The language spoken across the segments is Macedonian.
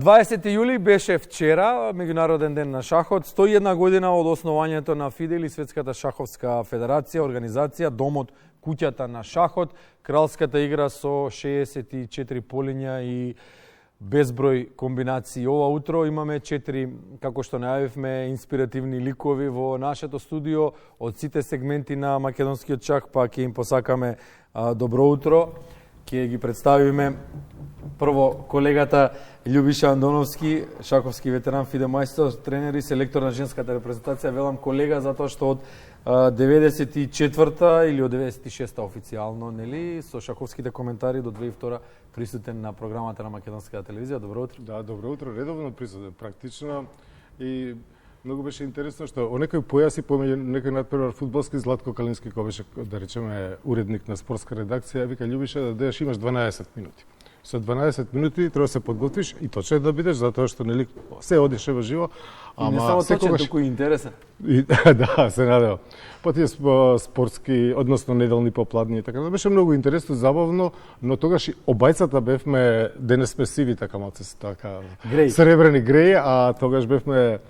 20 јули беше вчера, меѓународен ден на шахот, 101 година од основањето на ФИДЕ или Светската шаховска федерација, организација, домот, куќата на шахот, кралската игра со 64 полиња и безброј комбинации. Ова утро имаме 4, како што најавивме, инспиративни ликови во нашето студио од сите сегменти на македонскиот шах, па ќе им посакаме добро утро. Ќе ги представиме прво колегата Љубиша Андоновски, шаховски ветеран, ФИДЕ мајстор, тренер и селектор на женската репрезентација. Велам колега затоа што од 94-та или од 96-та официјално, нели, со шаховските коментари до 2002 присутен на програмата на македонската телевизија. Добро утро. Да, добро утро, редовно присутен практично и многу беше интересно што о некој појаси помеѓу некој надпревар фудбалски Златко Калински кој беше, да речеме, уредник на спортска редакција, вика Љубиша да деш имаш 12 минути. Со 12 минути треба да се подготвиш и точно да бидеш затоа што нели се одише во живо, ама не само точно, туку и интересен. И, да, се надевам. Па тие спортски, односно неделни попладни и така. Беше многу интересно, забавно, но тогаш и обајцата бевме, денес сме сиви така малце така сребрени греј, а тогаш бевме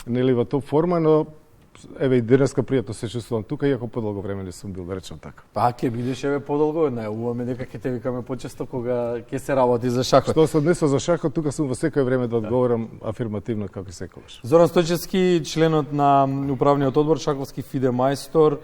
нели во топ форма, но еве и денеска пријатно се чувствувам тука, иако подолго време не сум бил, да речем така. Па ќе бидеш еве подолго, најавуваме дека ќе те викаме почесто кога ќе се работи за шахот. Што се однесува за шахот, тука сум во секој време да одговорам афирмативно како секогаш. Зоран Стојчевски, членот на управниот одбор, шаховски ФИДЕ мајстор,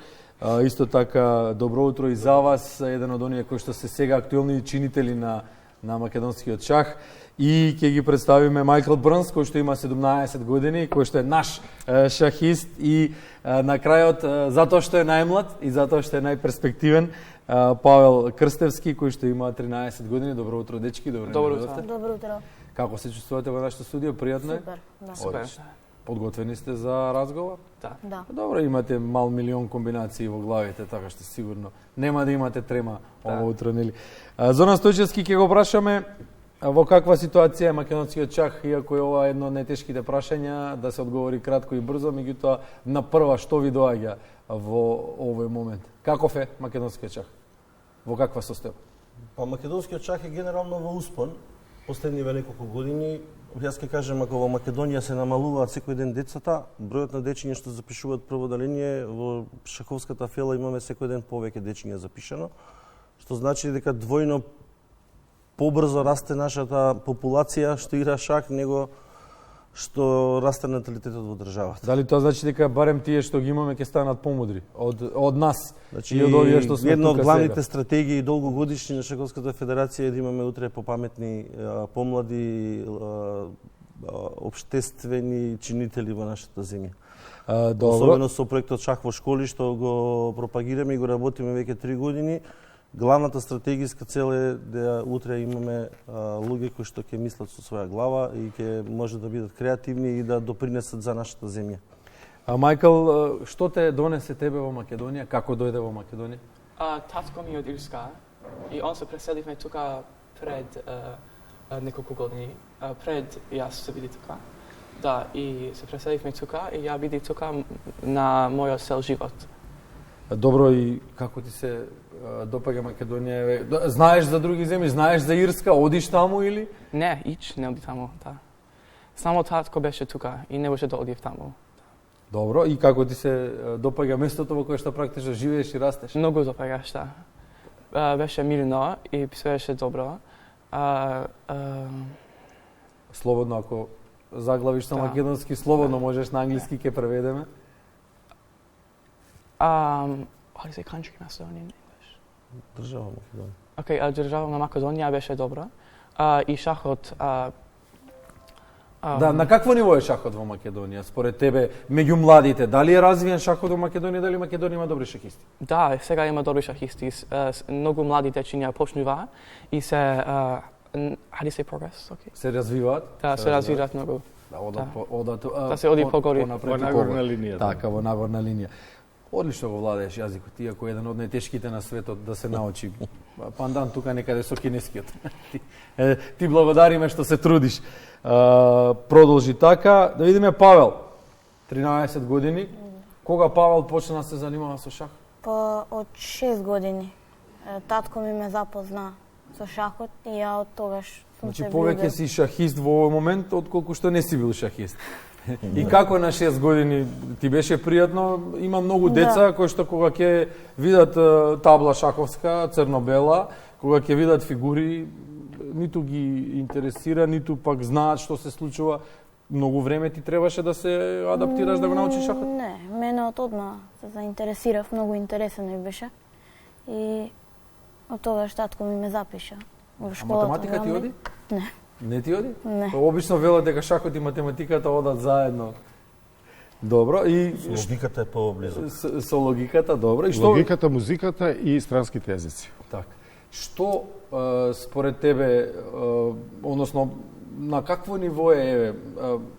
исто така добро утро и за вас, еден од оние кои што се сега актуелни чинители на македонскиот шах. И ќе ги представиме Мајкл Брнс, кој што има 17 години, кој што е наш шахист и на крајот, затоа што е најмлад и затоа што е најперспективен, Павел Крстевски, кој што има 13 години. Добро утро, дечки. Добро утро. Добро утро. Како се чувствувате во нашето студио? Пријатно е? Супер, да. Супер. Подготвени сте за разговор? Да. Добро, имате мал милион комбинации во главите, така што сигурно нема да имате трема ова утро, нели? Зоран Стојчевски ќе го прашаме во каква ситуација е македонскиот шах, иако е ова едно од најтешките прашања, да се одговори кратко и брзо, меѓутоа на прва што ви доаѓа во овој момент? Каков е македонскиот шах? Во каква состојба? Па македонскиот шах е генерално во успон последниве неколку години. Јас ќе кажем, ако во Македонија се намалуваат секој ден децата, бројот на дечиња што запишуваат прво одделение, во шаховската фела имаме секој ден повеќе дечиња запишано, што значи дека двојно побрзо расте нашата популација што игра шах, него што расте наталитетот во државата. Дали тоа значи дека барем тие што ги имаме ќе станат помудри од нас? Значи, и од овие што сме една од тука главните сега стратегии долгогодишни на шаховската федерација е да имаме утре попаметни, помлади, обштествени чинители во нашата земја. Особено со проектот Шах во школи што го пропагираме и го работиме веќе 3 години. Главната стратегиска цел е да утре имаме луѓе кои што ќе мислат со своја глава и ќе може да бидат креативни и да допринесат за нашата земја. Мајкл, што те донесе тебе во Македонија? Како дојде во Македонија? Татко ми од Ирска и он се преселивме тука пред неколку години. Пред јас се биди тука. Да, и се преселивме тука и ја биди тука на мојот цел живот. Добро, и како ти се допаѓа Македонија? Знаеш за други земји, знаеш за Ирска, одиш таму или? Не оди таму, да. Само татко беше тука и не може да одив таму. Добро, и како ти се допаѓа местото во кое што практично живееш и растеш? Многу допаѓаш, да. Беше мирно и се беше добро. Слободно, ако заглавиш на македонски, слободно можеш на англиски, ќе преведеме. How do you say country Macedonia in English? Држава Македонија. Океј, држава на Македонија беше добра. И шахот... Да, на какво ниво е шахот во Македонија? Според тебе, меѓу младите, дали е развиен шахот во Македонија, дали Македонија има добри шахисти? Да, сега има добри шахисти. Многу млади дечиња почнува и се... how do you say progress? Okay. Се развиваат? Да, се развиваат многу. Да се оди погори. Во нагорна линија. Така, во нагорна линија. Одлично го владееш јазикот, ти ако еден од најтешките на светот да се научи. Пандан тука некаде со кинескиот. Ти благодариме што се трудиш. Продолжи така. Да видиме Павел. 13 години. Кога Павел почна да се занимава со шах? Па од 6 години. Татко ми ме запозна со шахот и ја од тогаш Значи се повеќе влюбил. си шахист во овој момент отколку што не си бил шахист. И како на 6 години ти беше пријатно? Има многу деца кои што кога ќе видат табла шаховска црно-бела, кога ќе видат фигури, ниту ги интересира, ниту пак знаат што се случува. Многу време ти требаше да се адаптираш да го научиш шахот? Не, мене од одма се заинтересирав, многу интересен ми беше. И од тогаш татко ми ме запиша во А школата. математика ти гамби. оди? Не. Не ти оди? Не. Обично велат дека шахот и математиката одат заедно. Добро, и Логиката е поблизу. со логиката, добро. И што Логиката, музиката и странските јазици. така. Што според тебе, односно на какво ниво е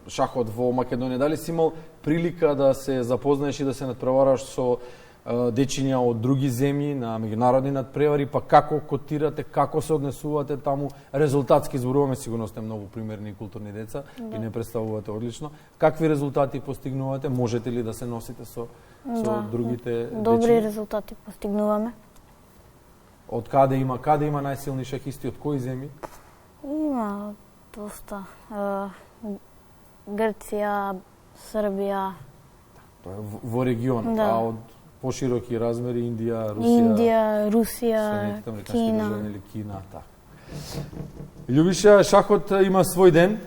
шахот во Македонија? Дали си имал прилика да се запознаеш и да се надпревараш со дечиња од други земји на меѓународни надпревари, па како котирате, како се однесувате таму? Резултатски зборуваме, сигурно сте многу примерни и културни деца и не представувате одлично. Какви резултати постигнувате? Можете ли да се носите со другите Добри дечиња? резултати постигнуваме. Од каде има најсилни шахисти, од кои земји? Има доста. Грција, Србија, Тоа е во регионот, Да. а од пошироки размери Индија, Русија, Индија, Русија, Соединетите Американски Кина. држави или Кина, така. Љубиша, шахот има свој ден.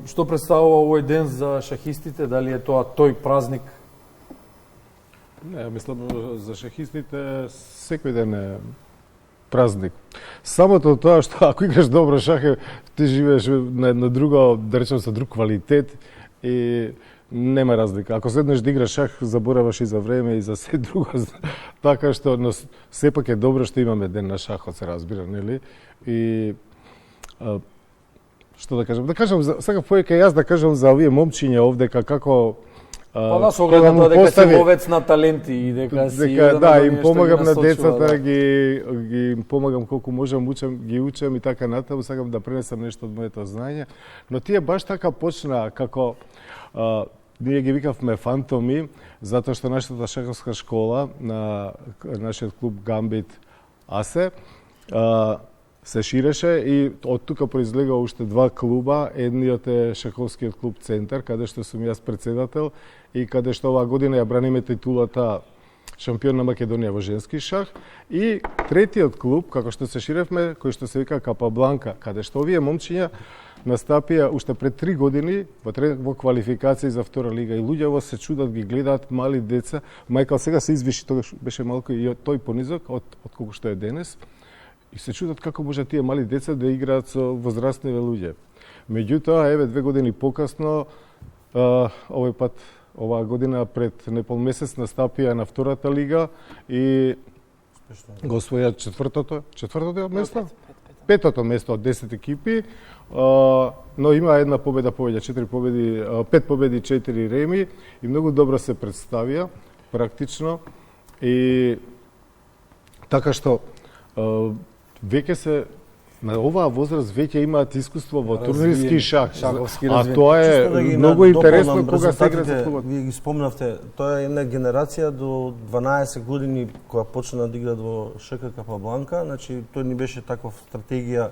Што представува овој ден за шахистите? Дали е тоа тој празник? Не, мислам за шахистите секој ден е празник. Самото тоа што ако играш добро шах, ти живееш на друго, да речем со друг квалитет и нема разлика. Ако седнеш да играш шах, забораваш и за време и за се друго. Така што, но сепак е добро што имаме ден на шахот, се разбира, нели? И што да кажам? Да кажам, сакав повеќе јас да кажам за овие момчиња овдека како Па да, со оглед на тоа дека си ловец на таленти и дека си дека, да, им помагам на децата, да. ги им помагам колку можам, ги учам и така натаму, сакам да пренесам нешто од моето знаење, но тие баш така почна како ние ги викавме фантоми, затоа што нашата шаховска школа на нашиот клуб Гамбит Асе се ширеше и од тука произлега уште два клуба. Едниот е шаховскиот клуб Центар, каде што сум јас председател и каде што оваа година ја браниме титулата шампион на Македонија во женски шах. И третиот клуб, како што се ширевме, кој што се вика Капабланка, каде што овие момчиња настапија уште пред 3 години во квалификации за втора лига и луѓето се чудат, ги гледаат мали деца. Мајкал сега се извиши, тогаш беше малку и тој понизок од колку што е денес. И се чудат како може тие мали деца да играат со возрастни луѓе. Меѓутоа, еве 2 години покасно, овој пат, оваа година пред непол месец настапија на втората лига и го освоја четвртото место? Петото место од 10 екипи, но има една победа повеќе, 4 победи, 5 победи, 4 реми и многу добро се представија практично и така што веќе се на оваа возраст веќе имаат искуство во турнирски шах. шаховски А развиен. тоа Чисто да е ги многу интересно надополнам кога се игра резултатите, за клубот. Вие ги спомнавте, тоа е една генерација до 12 години која почна да играат во ШК Капабланка, значи тој ни беше таква стратегија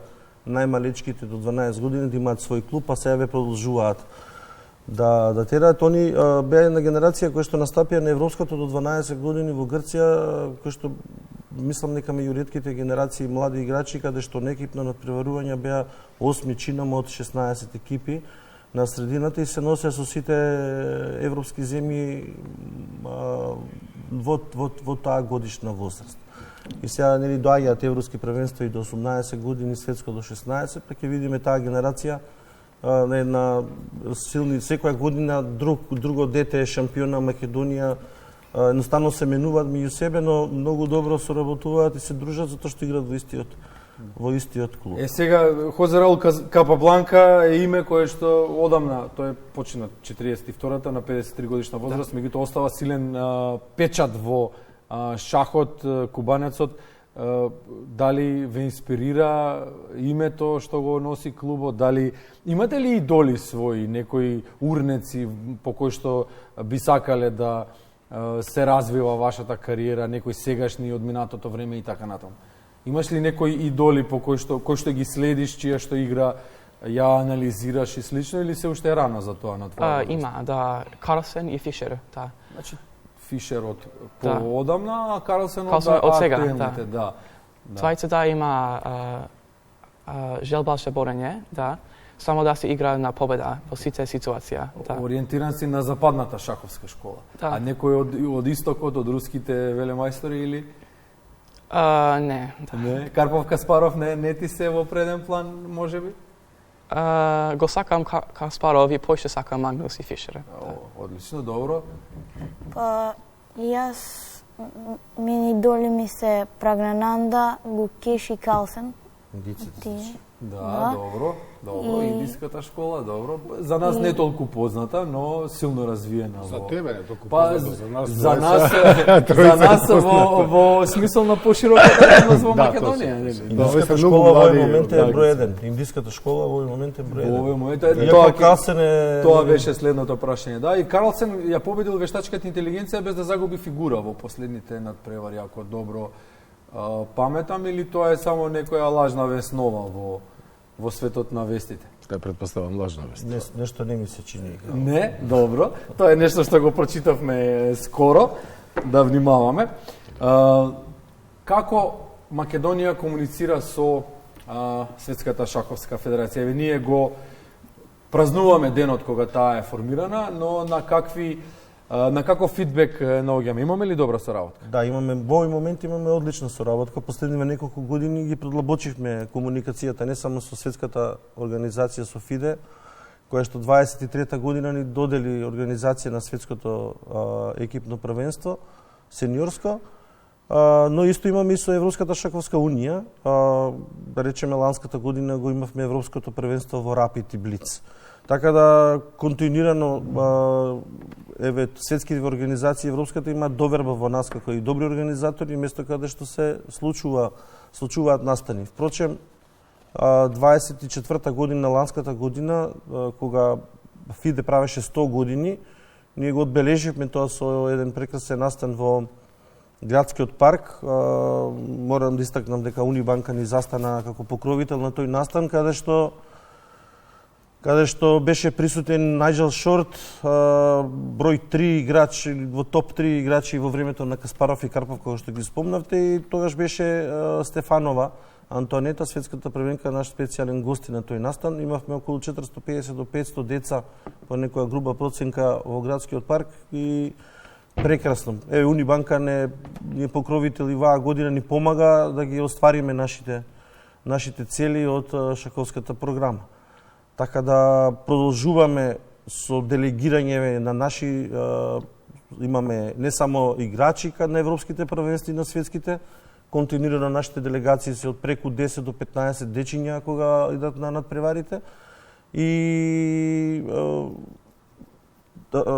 најмалечките до 12 години да имаат свој клуб, а сега ве продолжуваат да тераат. Они беа една генерација која што настапија на европското до 12 години во Грција, кој што мислам дека меѓу ретките генерации млади играчи каде што на екипно надпреварување беа 8 чинома од 16 екипи на средината и се носеа со сите европски земји во таа годишна возраст. И сега нели доаѓаат европски првенства и до 18 години, светско до 16, па ќе видиме таа генерација на една силни, секоја година друго дете е шампион на Македонија, едноставно се менуваат меѓу себе, но многу добро соработуваат и се дружат затоа што играат во истиот клуб. Сега Хозе Раул Капабланка е име кое што одамна, тој почина 42-та на 53 годишна возраст, меѓутоа остава силен печат во шахот, кубанецот. Дали ве инспирира името што го носи клубот? Дали имате ли идоли своји, некои урнеци по кои што би сакале да се развива вашата кариера, некои сегашни од минатото време и така натаму? Имаш ли некои идоли по кој што ги следиш, чија што игра ја анализираш и слично, или се уште е рано за тоа на твоја? Има, да, Карлсен и Фишер, да. Значи Фишер од Да. поодамна, а Карлсен Од сега, актуелните, да. Двајцата има желба за борење, да. Само да се игра на победа во сите ситуација. Да. Ориентиран си на западната шаховска школа. Да. А некој од истокот, од руските велемајстори или? Не, да. Не, Карпов Каспаров не ти се во преден план, можеби? Го сакам Каспаров и поише сакам Магнус и Фишер. Одлично, добро. Па, јас, мини идоли ми се Прагнананда, Гукеш и Калсен. Индиците. Тие. Да, добро. И- Индиската школа, добро. За нас не толку позната, но силно развиена За во... тебе не толку Па, познато, за нас. за тројца нас во смисол на пошироката јавност во Да, Македонија, точно, нели? точно. Индиската Да, многу школа во млади, овој момент да, е број 1. Индиската школа во овој момент е број 1. Во овој момент Иако Калсен е... Тоа беше следното прашање. Да, и Карлсен ја победил вештачката интелигенција без да загуби фигура во последните надпревари, ако добро паметам, или тоа е само некоја лажна веснова во светот на вестите? Ја претпоставам лажна вест. Нешто не ми се чини. Не, добро. Тоа е нешто што го прочитавме скоро, да внимаваме. Како Македонија комуницира со Светската шаховска федерација? Еве, ние го празнуваме денот кога таа е формирана, но на каков фидбек наоѓаме? Имаме ли добра соработка? Да, имаме во овој момент имаме одлична соработка. Последниве неколку години ги предлабочивме комуникацијата не само со Светската организација со ФИДЕ, која што 23-та година ни додели организација на Светското екипно првенство, сениорско, но исто имаме и со Европската шаховска унија. Да речеме, ланската година го имавме Европското првенство во Рапид и Блиц. Така да континуирано еве светските организации европската имаат доверба во нас како и добри организатори, место каде што се случуваат настани. Впрочем, 24-та година, ланската година, кога ФИДЕ правеше 100 години, ние го одбележивме тоа со еден прекрасен настан во градскиот парк. Морам да истакнам дека Унибанка ни застана како покровител на тој настан, каде што беше присутен Најджел Шорт, број 3 играч, во топ 3 играчи во времето на Каспаров и Карпов, кога што ги спомнавте, и тогаш беше Стефанова, Антоанета, светската првенка, наш специјален гости на тој настан. Имавме околу 450 до 500 деца по некоја груба проценка во градскиот парк и прекрасно. Еве, Унибанка не покровител и ваа година ни помага да ги оствариме нашите цели од шаховската програма. Така да продолжуваме со делегирање на наши, имаме не само играчи на европските првенства и на светските, континуирано нашите делегации се од преку 10 до 15 дечиња кога идат на надпреварите и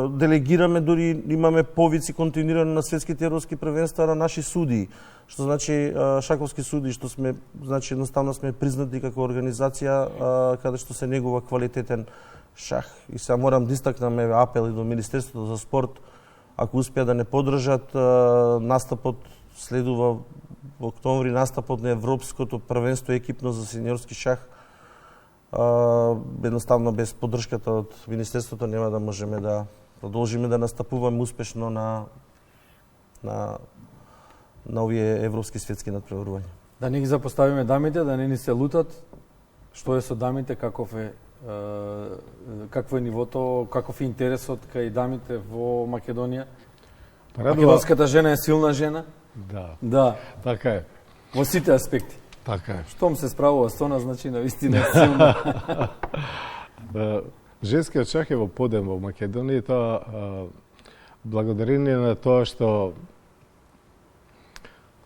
делегираме, дури имаме повици континуирано на светските европски првенства на наши судии, што значи шаковски судии, што сме, значи едноставно сме признати како организација каде што се негува квалитетен шах. И сега морам да истакнам апел и до Министерството за спорт, ако успеа да не поддржат настапот, следува во октомври настапот на Европското првенство екипно за сениорски шах. Едноставно без поддршката од Министерството нема да можеме да продолжиме да настапуваме успешно на овие европски светски надпреварувања. Да не ги запоставиме дамите, да не ни се лутат. Што е со дамите, какво е нивото, каков е интересот кај дамите во Македонија? Македонската жена е силна жена? Да. Да, Така е. во сите аспекти. Така е. Штом се справува со нас, значи навистина е силна. Женскиот шах е во подем во Македонија, тоа благодарение на тоа што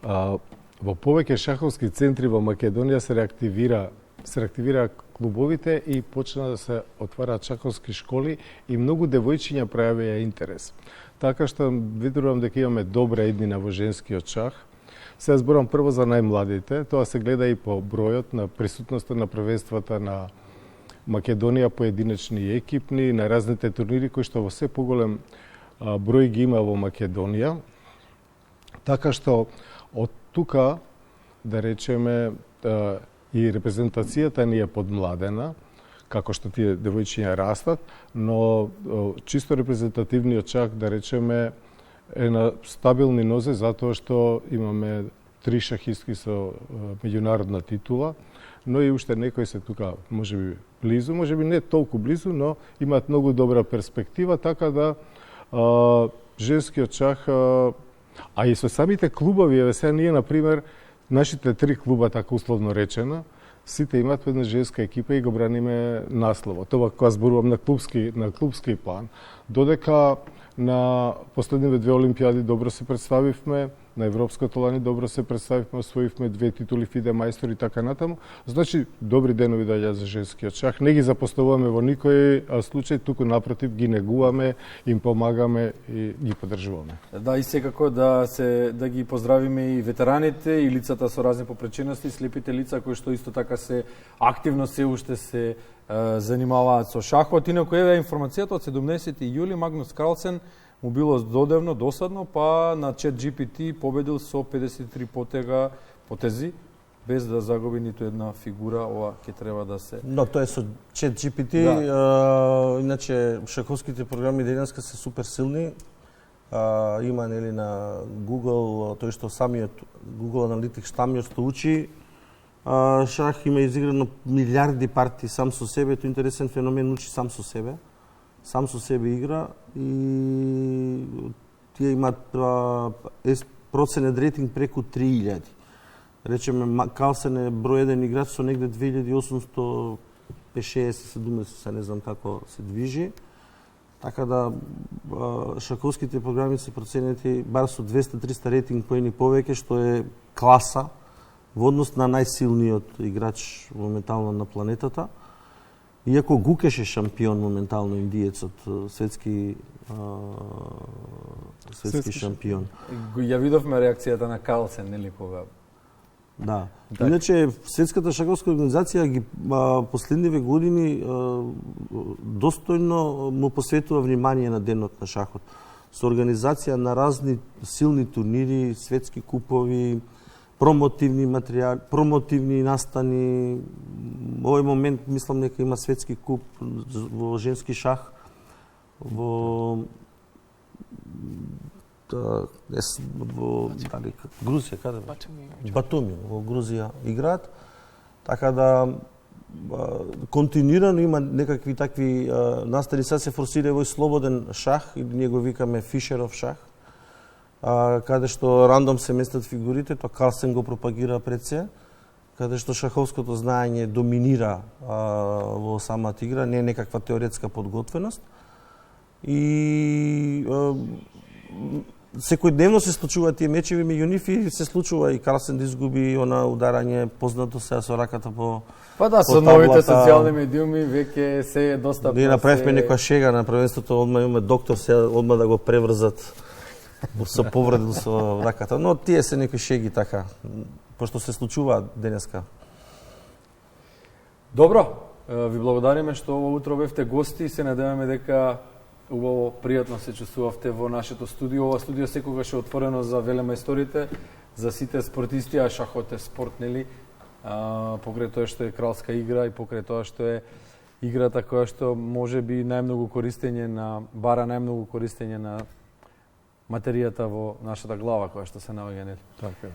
во повеќе шаховски центри во Македонија се реактивира клубовите и почна да се отвараат шаховски школи и многу девојчиња пројавија интерес. Така што видувам дека имаме добра иднина во женскиот шах. Се зборам прво за најмладите, тоа се гледа и по бројот на присутноста на првенствата на Македонија, поединечни и екипни, на разните турнири кои што во се поголем број ги има во Македонија. Така што од тука да речеме, и репрезентацијата ни е подмладена, како што тие девојчиња растат, но чисто репрезентативниот шах, да речеме, е на стабилни нозе затоа што имаме 3 шахистки со меѓународна титула, но и уште некои се тука можеби близу, можеби не толку близу, но имаат многу добра перспектива, така да женскиот шах, а и со самите клубови, еве сега ние, например, нашите 3 клуба, така условно речено, сите имаат една женска екипа и го браниме насловот. Това кога зборувам на клубски план, додека на последниве 2 олимпијади добро се представивме, на европското лани добро се представивме, освоивме 2 титули FIDE мајстор и така натаму. Значи, добри денови даѓа за женскиот шах. Не ги запоставуваме во никој случај, туку напротив ги негуваме, им помагаме и ги поддржуваме. Да, и секако да ги поздравиме и ветераните и лицата со разни попречености, слепите лица кои што исто така се активно се уште се занимаваат со шахот. Инаку еве информацијата од 17 јули Магнус Карлсен му било досадно, па на ChatGPT победил со 53 потези, без да загуби ниту една фигура. Ова ќе треба да се... Но тоа е со ChatGPT, да. Иначе шаховските програми денеска се супер силни. Има нели на Google, тој што самиот Google Analytics самиот што учи шах, има изиграно милиарди партии сам со себе, тоа е интересен феномен, учи сам со себе. Сам со себе игра и тие имаат проценет рейтинг преку 3000. Речеме, Карлсен е број 1 играч со негде 2860-70, се не знам како се движи. Така да шаковските програми се проценети бар со 200-300 рейтинг поени повеќе, што е класа во однос на најсилниот играч моментално на планетата. Иако Гукеш е шампион моментално, индиецот, светски шампион. Ја видовме реакцијата на Карлсен, нели, кога... Да. Иначе, Светската шаковска организација ги последниве години достојно му посветува внимание на денот на шахот. Со организација на разни силни турнири, светски купови, промотивни материјали, промотивни настани. Овој момент мислам дека има светски куп во женски шах во Грузија, каде? Батуми, во Грузија играат. Така да континуирано има некакви такви настани, сега се форсира во слободен шах, или ние го викаме Фишеров шах, каде што рандом се местат фигурите, тоа Карлсен го пропагира пред се, каде што шаховското знаење доминира во самата игра, не е некаква теоретска подготвеност. И секојдневно се случуваат тие мечеви меѓу нив и се случува и Карлсен да изгуби она ударање познато сега со раката по Па да, со новите социјални медиуми веќе се е доста... Ние направивме некоја шега на првенството, одма имаме доктор сега одма да го преврзат со повреда со раката, но тие се некои шеги така, пошто се случуваат денеска. Добро, ви благодариме што ово утро бевте гости и се надеваме дека убаво, пријатно се чувствувавте во нашето студио. Ова студио секогаш е отворено за велемајсторите, за сите спортисти, а шахот е спорт, нели? Покрај тоа што е кралска игра и покрај тоа што е играта која што може би најмногу користење на, бара најмногу користење на материјата во нашата глава која што се наоѓа, нели? Така.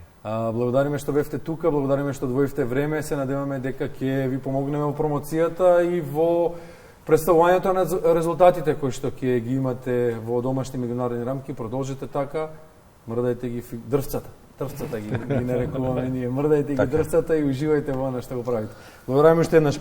Благодариме што бевте тука, благодариме што одвоивте време, се надеваме дека ќе ви помогнеме во промоцијата и во представувањето на резултатите кои што ќе ги имате во домашни меѓународни рамки. Продолжете така, мрдајте ги дрвцата ги нарекуваме ние, мрдајте ги дрвцата и уживајте во она што го правите. Благодариме уште еднаш.